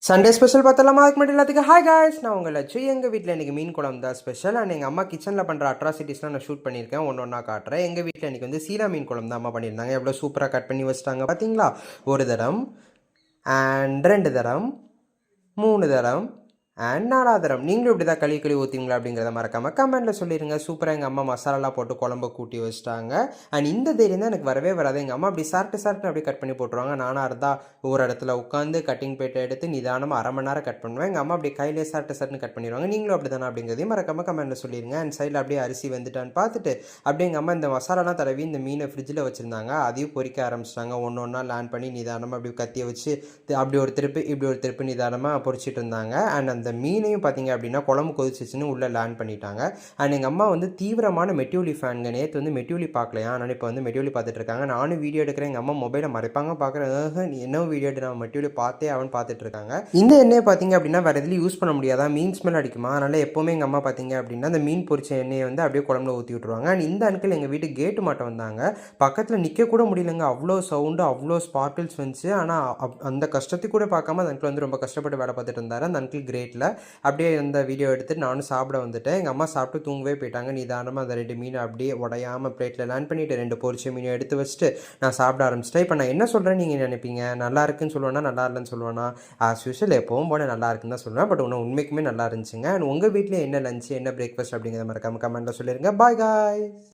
Sunday special பார்த்தலாமா? அதுக்கு மட்டும் எல்லாத்துக்கும் ஹாய் காய்ஸ், நான் உங்களை லட்சு. எங்கள் வீட்டில் இன்றைக்கி மீன் குழம்பு தான் ஸ்பெஷல். அண்ட் எங்கள் அம்மா கிச்சனில் பண்ணுற அட்ராசிட்டிஸ்லாம் நான் ஷூட் பண்ணியிருக்கேன், ஒன்று ஒன்றா காட்டுறேன். எங்கள் வீட்டில் இன்றைக்கி வந்து சீலா மீன் குழம்பு தான் அம்மா பண்ணியிருந்தாங்க. எவ்வளோ சூப்பராக கட் பண்ணி வச்சுட்டாங்க பார்த்தீங்களா? ஒரு தரம் அண்ட் 2 தரம் 3 தரம் அண்ட் 4வது தரம். நீங்களும் இப்படி தான் கழுவி ஊற்றுவீங்களா அப்படிங்கிறத மறக்காமல் கமெண்ட்டில் சொல்லிடுங்க. சூப்பராக எங்கள் அம்மா மசாலாலாம் போட்டு குழம்பு கூட்டி வச்சுட்டாங்க. அண்ட் இந்த தைரியம் தான் எனக்கு வரவே வராது. எங்கள் அம்மா அப்படி சாப்பிட்டு அப்படியே கட் பண்ணி போட்டுருவாங்க. நானாக இருந்தால் ஒரு இடத்துல உட்காந்து கட்டிங் பேட்டை எடுத்து நிதானமாக அரை மணி நேரம் கட் பண்ணுவேன். எங்கள் அம்மா அப்படியே கையிலே சாப்பிட்டு கட் பண்ணிடுவாங்க. நீங்களும் அப்படி தானே அப்படிங்கிறதையும் மறக்காமல் கமெண்ட்டில் சொல்லிடுங்க. அண்ட் சைடில் அப்படியே அரிசி வந்துட்டான்னு பார்த்துட்டு அப்படியே எங்கள் அம்மா இந்த மசாலாலாம் தடவி இந்த மீனை ஃப்ரிட்ஜில் வச்சுருந்தாங்க. அதையும் பொறிக்க ஆரம்பிச்சிட்டாங்க. ஒன்று ஒன்றா லேண்ட் பண்ணி நிதானமாக அப்படி கத்தியை வச்சு அப்படி ஒரு திருப்பு இப்படி ஒரு திருப்பு நிதானமாக பொறிச்சிட்டு இருந்தாங்க. அண்ட் அந்த மீனையும் பார்த்தீங்க அப்படின்னா குழம்பு கொதிச்சிச்சுன்னு உள்ளே லேண்ட் பண்ணிட்டாங்க. அண்ட் எங்கள் அம்மா வந்து தீவிரமான மெட்டியூலி ஃபேனுங்க. நேற்று வந்து மெட்டியூலி பார்க்கலையா, ஆனால் இப்போ வந்து மெட்டியூலி பார்த்துட்டு இருக்காங்க. நானும் வீடியோ எடுக்கிறேன், எங்கள் அம்மா மொபைலை மறைப்பாங்க பார்க்குறேன். நீ என்ன வீடியோ எடுத்து நான் மெட்டியூலி பார்த்தே அவன் பார்த்துட்டு இருக்காங்க. இந்த எண்ணெயை பார்த்தீங்க அப்படின்னா வேறு எதுலையும் யூஸ் பண்ண முடியாதா, மீன் ஸ்மெல் அடிக்குமா? அதனால் எப்போவுமே எங்கள் அம்மா பார்த்தீங்க அப்படின்னா அந்த மீன் பொரிச்ச எண்ணெயை வந்து அப்படியே குழம்புல ஊற்றி விட்ருவாங்க. அண்ட் இந்த அன்கிள் எங்கள் வீட்டு கேட்டு மாட்ட வந்தாங்க. பக்கத்தில் நிற்க கூட முடியலங்க, அவ்வளோ சவுண்டு, அவ்வளோ ஸ்பார்க்கிள்ஸ் வந்துச்சு. ஆனால் அந்த கஷ்டத்தை கூட பார்க்காம அந்த அன்கிள் வந்து ரொம்ப கஷ்டப்பட்டு வேலை பார்த்துட்டு இருந்தார். அந்த அன்கிள் கிரேட்டில் அப்படியே அந்த வீடியோ எடுத்து நானும் சாப்பிட வந்துட்டேன். எங்கள் அம்மா சாப்பிட்டு தூங்கவே போயிட்டாங்க. நிதானமாக அந்த 2 மீனை அப்படியே உடையாமல் பிளேட்டில் லேண்ட் பண்ணிவிட்டு 2 பொரிச்ச மீனை எடுத்து வச்சுட்டு நான் சாப்பிட ஆரம்பிச்சிட்டேன். இப்போ நான் என்ன சொல்கிறேன்னு நீங்கள் நினைப்பீங்க, நல்லா இருக்குன்னு சொல்லுவேன்னா நல்லா இல்லைன்னு சொல்லுவேன்னா? ஆஸ் யூஷுவல் எப்பவும் போல நல்லா இருக்குன்னு தான் சொல்லுவேன். பட் இன்னும் உண்மைக்குமே நல்லா இருந்துச்சுங்க. அண்ட் உங்கள் வீட்டில் என்ன லஞ்சு, என்ன பிரேக்ஃபாஸ்ட் அப்படிங்கிறத மறக்காமல் கமெண்ட்டில் சொல்லிடுங்க. Bye guys.